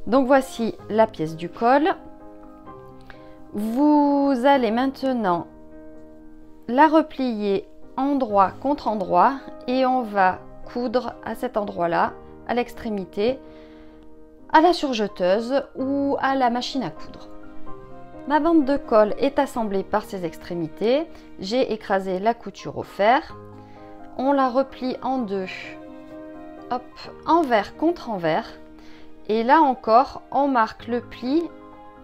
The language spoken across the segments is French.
Donc voici la pièce du col. Vous allez maintenant la replier endroit contre endroit et on va coudre à cet endroit-là, à l'extrémité, à la surjeteuse ou à la machine à coudre. Ma bande de colle est assemblée par ses extrémités. J'ai écrasé la couture au fer. On la replie en deux, hop, envers contre envers. Et là encore, on marque le pli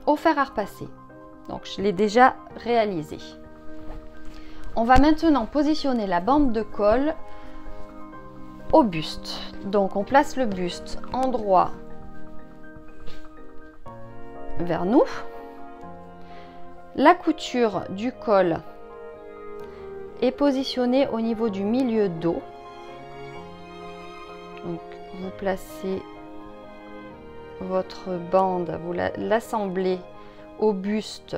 au fer à repasser. Donc je l'ai déjà réalisé. On va maintenant positionner la bande de colle au buste. Donc on place le buste endroit vers nous. La couture du col est positionnée au niveau du milieu dos. Donc vous placez votre bande, vous l'assemblez au buste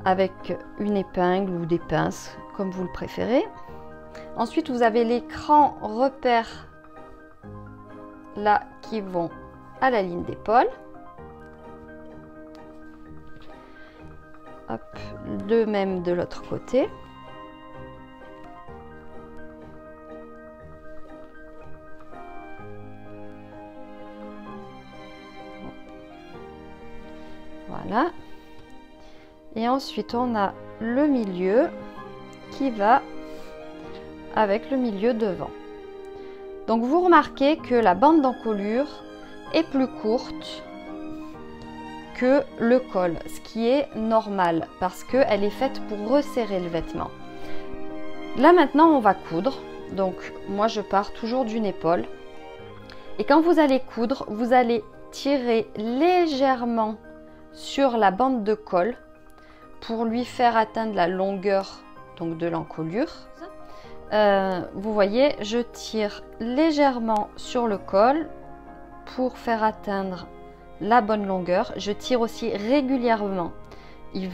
avec une épingle ou des pinces, comme vous le préférez. Ensuite, vous avez les crans repères là qui vont à la ligne d'épaule. Hop, de même de l'autre côté. Voilà. Et ensuite, on a le milieu qui va avec le milieu devant. Donc, vous remarquez que la bande d'encolure est plus courte que le col, ce qui est normal parce qu'elle est faite pour resserrer le vêtement. Là, maintenant, on va coudre. Donc, moi, je pars toujours d'une épaule. Et quand vous allez coudre, vous allez tirer légèrement sur la bande de colle pour lui faire atteindre la longueur donc de l'encolure. Vous voyez, je tire légèrement sur le col pour faire atteindre la bonne longueur. Je tire aussi régulièrement.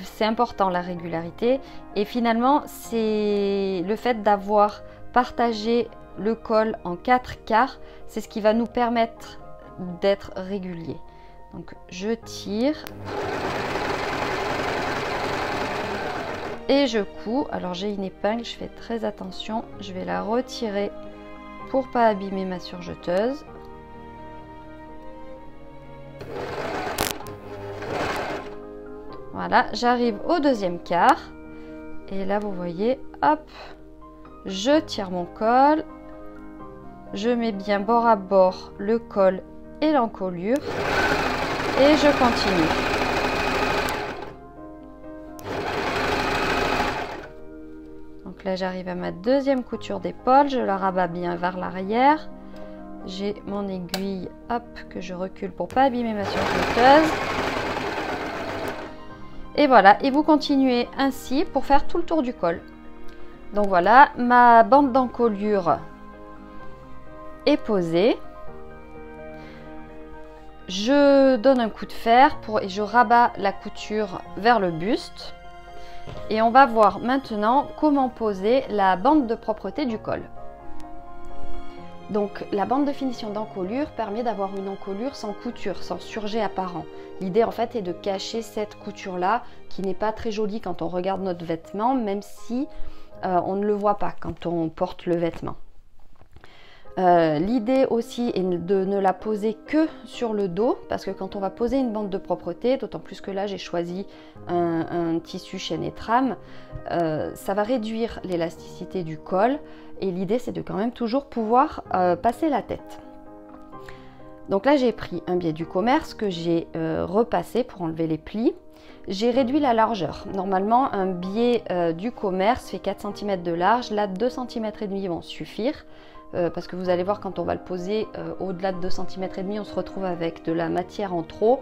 C'est important la régularité. Et finalement, c'est le fait d'avoir partagé le col en 4 quarts, c'est ce qui va nous permettre d'être régulier. Donc je tire et je couds. Alors j'ai une épingle, je fais très attention, je vais la retirer pour pas abîmer ma surjeteuse. Voilà, j'arrive au deuxième quart et là vous voyez, hop, je tire mon col, je mets bien bord à bord le col et l'encolure et je continue. Donc là j'arrive à ma deuxième couture d'épaule, je la rabats bien vers l'arrière. J'ai mon aiguille, hop, que je recule pour pas abîmer ma surjeteuse. Et voilà, et vous continuez ainsi pour faire tout le tour du col. Donc voilà, ma bande d'encolure est posée. Je donne un coup de fer et je rabats la couture vers le buste. Et on va voir maintenant comment poser la bande de propreté du col. Donc la bande de finition d'encolure permet d'avoir une encolure sans couture, sans surjet apparent. L'idée en fait est de cacher cette couture là qui n'est pas très jolie quand on regarde notre vêtement, même si on ne le voit pas quand on porte le vêtement. L'idée aussi est de ne la poser que sur le dos, parce que quand on va poser une bande de propreté, d'autant plus que là j'ai choisi un tissu chaîne et trame, ça va réduire l'élasticité du col et l'idée c'est de quand même toujours pouvoir passer la tête. Donc là j'ai pris un biais du commerce que j'ai repassé pour enlever les plis. J'ai réduit la largeur. Normalement un biais du commerce fait 4 cm de large, là 2,5 cm vont suffire. Parce que vous allez voir quand on va le poser au-delà de 2,5 cm, on se retrouve avec de la matière en trop.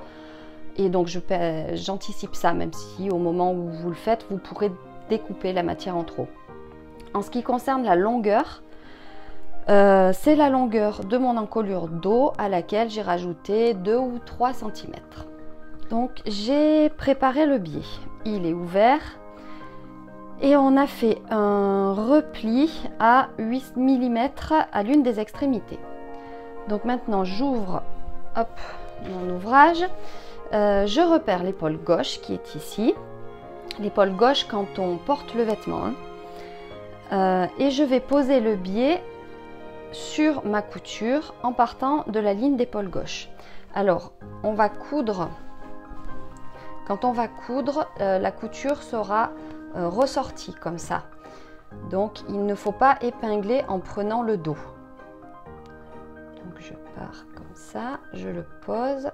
Et donc j'anticipe ça, même si au moment où vous le faites, vous pourrez découper la matière en trop. En ce qui concerne la longueur, c'est la longueur de mon encolure dos à laquelle j'ai rajouté 2 ou 3 cm. Donc j'ai préparé le biais, il est ouvert. Et on a fait un repli à 8 mm à l'une des extrémités. Donc maintenant j'ouvre mon ouvrage. Je repère l'épaule gauche qui est ici. L'épaule gauche quand on porte le vêtement. Et je vais poser le biais sur ma couture en partant de la ligne d'épaule gauche. Alors, on va coudre. Quand on va coudre, la couture sera ressortie comme ça. Donc, il ne faut pas épingler en prenant le dos. Donc, je pars comme ça, je le pose.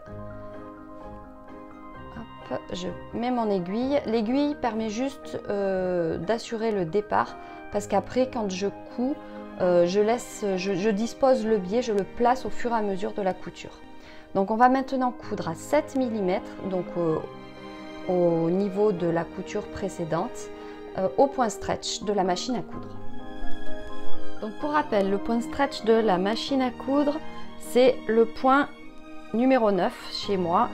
Hop, je mets mon aiguille. L'aiguille permet juste d'assurer le départ parce qu'après, quand je couds, je dispose le biais, je le place au fur et à mesure de la couture. Donc, on va maintenant coudre à 7 mm, donc au niveau de la couture précédente, au point stretch de la machine à coudre. Donc pour rappel, le point stretch de la machine à coudre, c'est le point numéro 9 chez moi,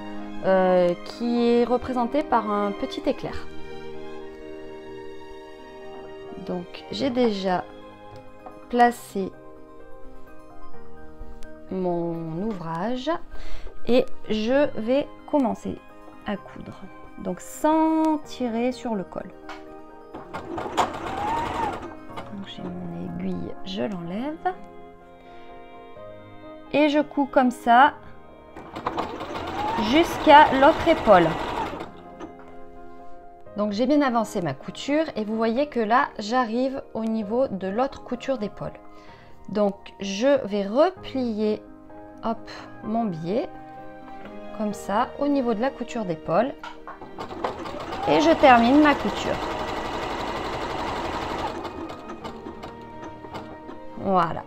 qui est représenté par un petit éclair. Donc j'ai déjà placé mon ouvrage et je vais commencer à coudre. Donc sans tirer sur le col. J'ai mon aiguille, je l'enlève et je couds comme ça jusqu'à l'autre épaule. Donc j'ai bien avancé ma couture et vous voyez que là j'arrive au niveau de l'autre couture d'épaule. Donc je vais replier hop, mon biais comme ça au niveau de la couture d'épaule et je termine ma couture. Voilà.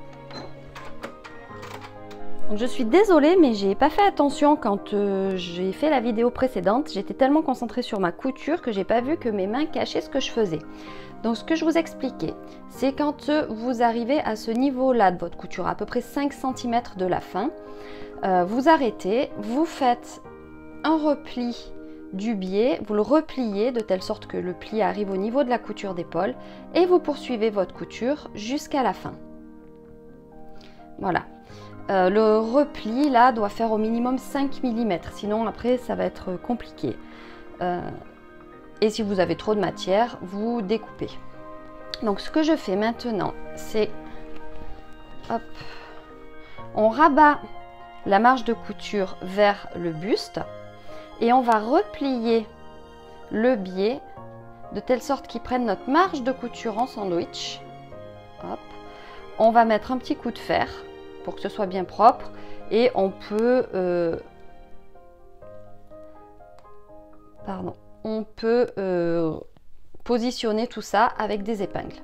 Donc je suis désolée, mais j'ai pas fait attention quand j'ai fait la vidéo précédente. J'étais tellement concentrée sur ma couture que j'ai pas vu que mes mains cachaient ce que je faisais. Donc ce que je vous expliquais, c'est quand vous arrivez à ce niveau-là de votre couture, à peu près 5 cm de la fin, vous arrêtez, vous faites un repli du biais, vous le repliez de telle sorte que le pli arrive au niveau de la couture d'épaule et vous poursuivez votre couture jusqu'à la fin. Voilà. Le repli là doit faire au minimum 5 mm, sinon après ça va être compliqué. Et si vous avez trop de matière, vous découpez. Donc ce que je fais maintenant, c'est hop, on rabat la marge de couture vers le buste et on va replier le biais de telle sorte qu'il prenne notre marge de couture en sandwich. Hop. On va mettre un petit coup de fer pour que ce soit bien propre et on peut positionner tout ça avec des épingles.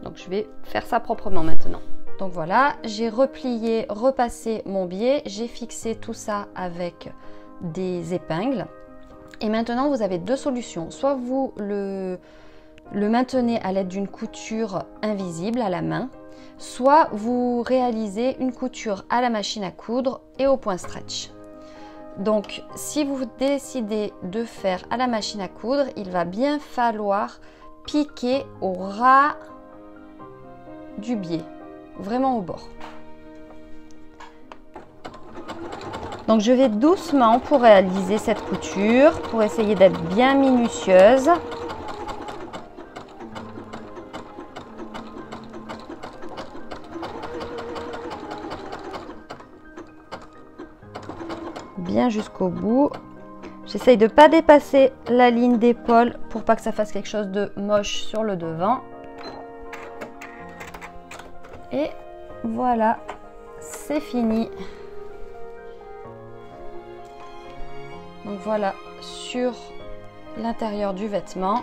Donc je vais faire ça proprement maintenant. Donc voilà, j'ai replié, repassé mon biais, j'ai fixé tout ça avec des épingles et maintenant vous avez deux solutions. Soit vous le maintenez à l'aide d'une couture invisible à la main, soit vous réalisez une couture à la machine à coudre et au point stretch. Donc si vous décidez de faire à la machine à coudre, il va bien falloir piquer au ras du biais, vraiment au bord. Donc je vais doucement pour réaliser cette couture, pour essayer d'être bien minutieuse. Bien jusqu'au bout. J'essaye de ne pas dépasser la ligne d'épaule pour pas que ça fasse quelque chose de moche sur le devant. Et voilà, c'est fini. Donc voilà sur l'intérieur du vêtement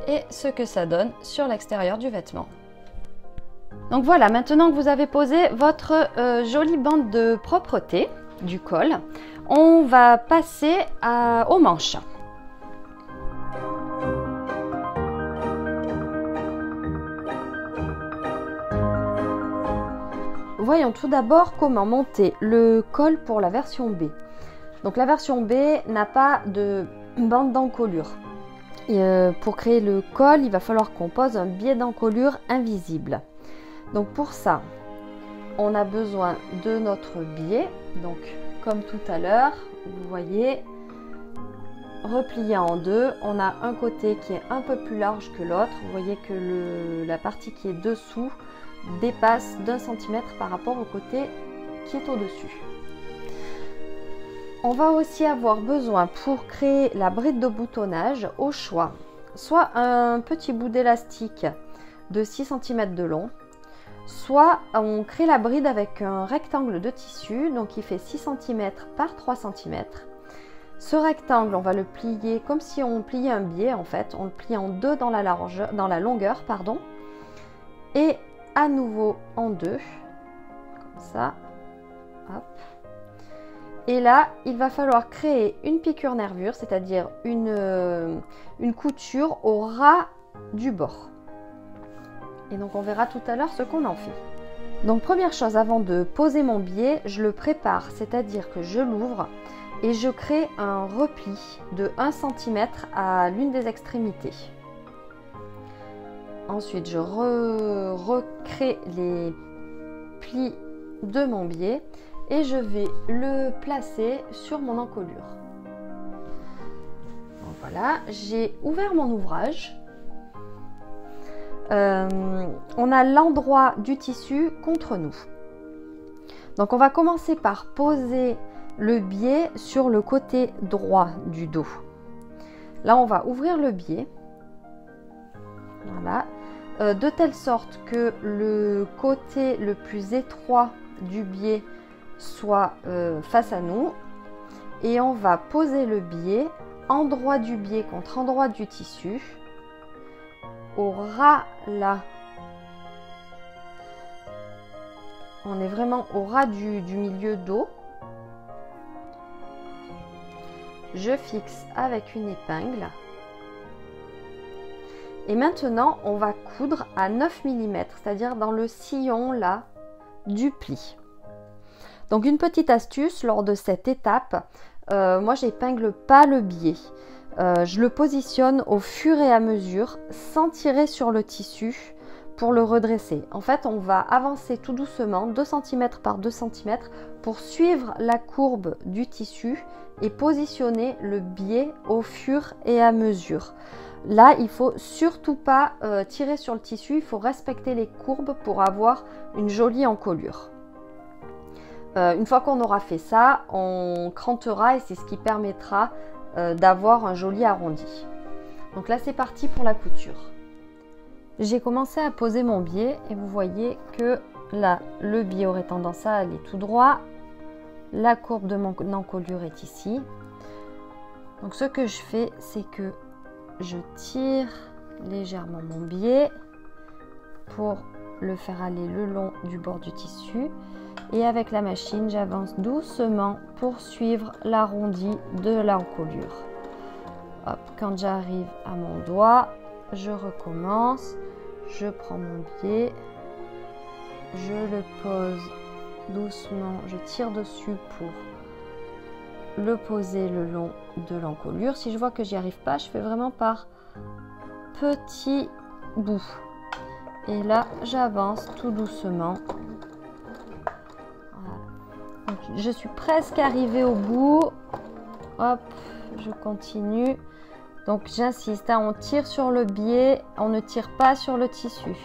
et ce que ça donne sur l'extérieur du vêtement. Donc voilà, maintenant que vous avez posé votre jolie bande de propreté du col, on va passer aux manches. Voyons tout d'abord comment monter le col pour la version B. Donc la version B n'a pas de bande d'encolure. Pour créer le col, il va falloir qu'on pose un biais d'encolure invisible. Donc pour ça, on a besoin de notre biais Donc comme tout à l'heure, vous voyez, replié en deux, on a un côté qui est un peu plus large que l'autre. Vous voyez que la partie qui est dessous dépasse d'1 cm par rapport au côté qui est au-dessus. On va aussi avoir besoin pour créer la bride de boutonnage au choix, soit un petit bout d'élastique de 6 cm de long, soit on crée la bride avec un rectangle de tissu, donc qui fait 6 cm par 3 cm. Ce rectangle, on va le plier comme si on pliait un biais en fait, on le plie en deux dans la longueur, pardon, et à nouveau en deux, comme ça, hop. Et là, il va falloir créer une piqûre nervure, c'est-à-dire une couture au ras du bord. Et donc, on verra tout à l'heure ce qu'on en fait. Donc, première chose, avant de poser mon biais, je le prépare, c'est-à-dire que je l'ouvre et je crée un repli de 1 cm à l'une des extrémités. Ensuite, je recrée les plis de mon biais et je vais le placer sur mon encolure. Donc voilà, j'ai ouvert mon ouvrage. On a l'endroit du tissu contre nous. Donc on va commencer par poser le biais sur le côté droit du dos. Là, on va ouvrir le biais. Voilà. De telle sorte que le côté le plus étroit du biais soit face à nous, et on va poser le biais, endroit du biais contre endroit du tissu, au ras là. On est vraiment au ras du milieu dos. Je fixe avec une épingle. Et maintenant, on va coudre à 9 mm, c'est-à-dire dans le sillon là du pli. Donc une petite astuce lors de cette étape, moi j'épingle pas le biais. Je le positionne au fur et à mesure sans tirer sur le tissu pour le redresser. En fait, on va avancer tout doucement, 2 cm par 2 cm, pour suivre la courbe du tissu et positionner le biais au fur et à mesure. Là, il ne faut surtout pas tirer sur le tissu, il faut respecter les courbes pour avoir une jolie encolure. Une fois qu'on aura fait ça, on crantera et c'est ce qui permettra d'avoir un joli arrondi. Donc là, c'est parti pour la couture. J'ai commencé à poser mon biais et vous voyez que là, le biais aurait tendance à aller tout droit. La courbe de mon encolure est ici. Donc ce que je fais, c'est que je tire légèrement mon biais pour le faire aller le long du bord du tissu. Et avec la machine, j'avance doucement pour suivre l'arrondi de l'encolure. Hop, quand j'arrive à mon doigt, je recommence. Je prends mon biais, je le pose doucement, je tire dessus pour le poser le long de l'encolure. Si je vois que j'y arrive pas, je fais vraiment par petits bouts. Et là, j'avance tout doucement. Voilà. Donc, je suis presque arrivée au bout. Hop, je continue. Donc j'insiste, hein, on tire sur le biais, on ne tire pas sur le tissu.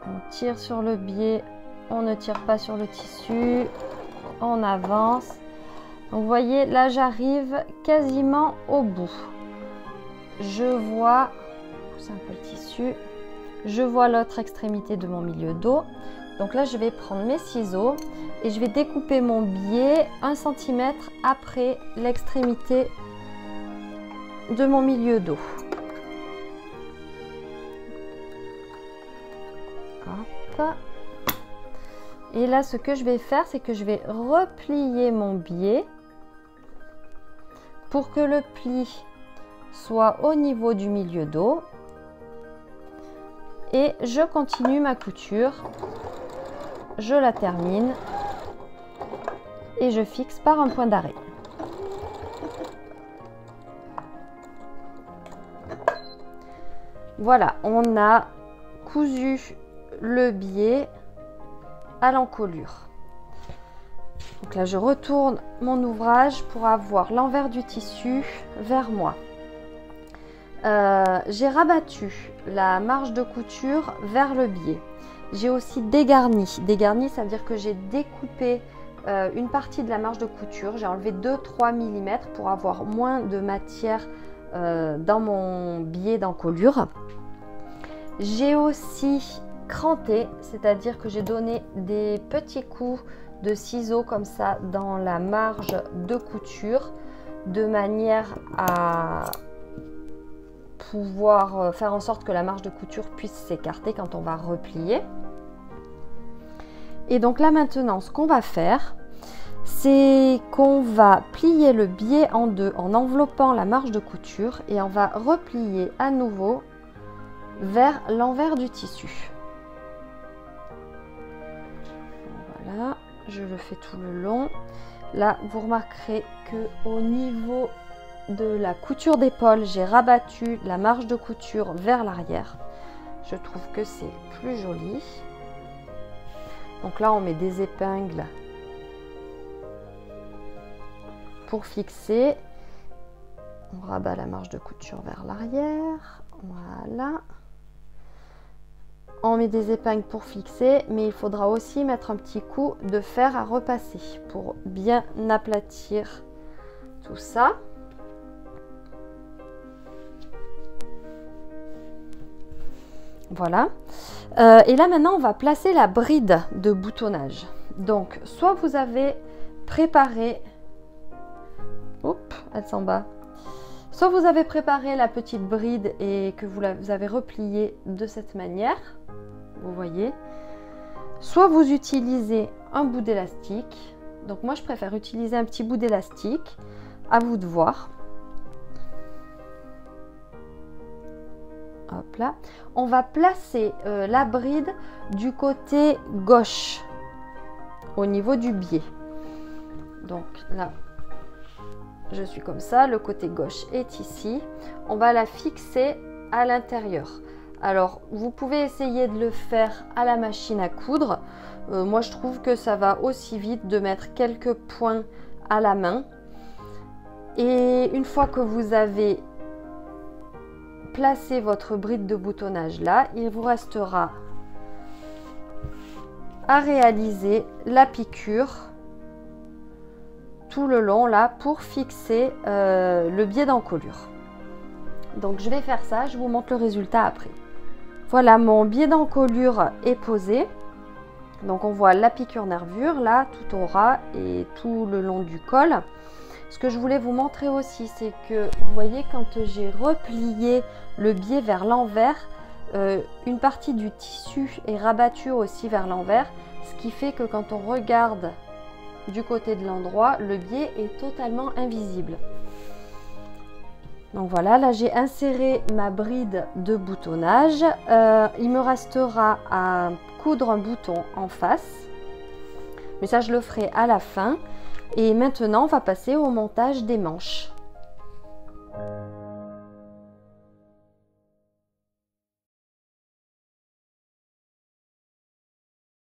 On tire sur le biais, on ne tire pas sur le tissu. On avance. Donc vous voyez, là j'arrive quasiment au bout. Je vois, pousse un peu le tissu, je vois l'autre extrémité de mon milieu dos. Donc là, je vais prendre mes ciseaux et je vais découper mon biais 1 cm après l'extrémité de mon milieu dos. Hop. Et là, ce que je vais faire, c'est que je vais replier mon biais pour que le pli soit au niveau du milieu dos. Et je continue ma couture. Je la termine et je fixe par un point d'arrêt. Voilà, on a cousu le biais à l'encolure. Donc là, je retourne mon ouvrage pour avoir l'envers du tissu vers moi. J'ai rabattu la marge de couture vers le biais. J'ai aussi dégarni. Dégarni, ça veut dire que j'ai découpé une partie de la marge de couture. J'ai enlevé 2-3 mm pour avoir moins de matière dans mon biais d'encolure. J'ai aussi cranté, c'est-à-dire que j'ai donné des petits coups de ciseaux comme ça dans la marge de couture de manière à pouvoir faire en sorte que la marge de couture puisse s'écarter quand on va replier. Et donc là maintenant, ce qu'on va faire, c'est qu'on va plier le biais en deux en enveloppant la marge de couture et on va replier à nouveau vers l'envers du tissu. Voilà, je le fais tout le long. Là, vous remarquerez que au niveau de la couture d'épaule, j'ai rabattu la marge de couture vers l'arrière. Je trouve que c'est plus joli. Donc là, on met des épingles pour fixer. On rabat la marge de couture vers l'arrière. Voilà. On met des épingles pour fixer, mais il faudra aussi mettre un petit coup de fer à repasser pour bien aplatir tout ça. Voilà. Et là maintenant, on va placer la bride de boutonnage. Donc, soit vous avez préparé... Oups, elle s'en bat. Soit vous avez préparé la petite bride et que vous avez repliée de cette manière, vous voyez. Soit vous utilisez un bout d'élastique. Donc moi, je préfère utiliser un petit bout d'élastique. À vous de voir. Hop là. On va placer la bride du côté gauche, au niveau du biais. Donc là, je suis comme ça, le côté gauche est ici. On va la fixer à l'intérieur. Alors, vous pouvez essayer de le faire à la machine à coudre. Moi, je trouve que ça va aussi vite de mettre quelques points à la main. Et une fois que vous avez placé votre bride de boutonnage là, il vous restera à réaliser la piqûre tout le long là pour fixer le biais d'encolure. Donc je vais faire ça, je vous montre le résultat après. Voilà, mon biais d'encolure est posé. Donc on voit la piqûre nervure là tout au ras et tout le long du col. Ce que je voulais vous montrer aussi, c'est que vous voyez quand j'ai replié le biais vers l'envers, une partie du tissu est rabattue aussi vers l'envers, ce qui fait que quand on regarde du côté de l'endroit, le biais est totalement invisible. Donc voilà, là j'ai inséré ma bride de boutonnage. Il me restera à coudre un bouton en face, mais ça je le ferai à la fin. Et maintenant on va passer au montage des manches.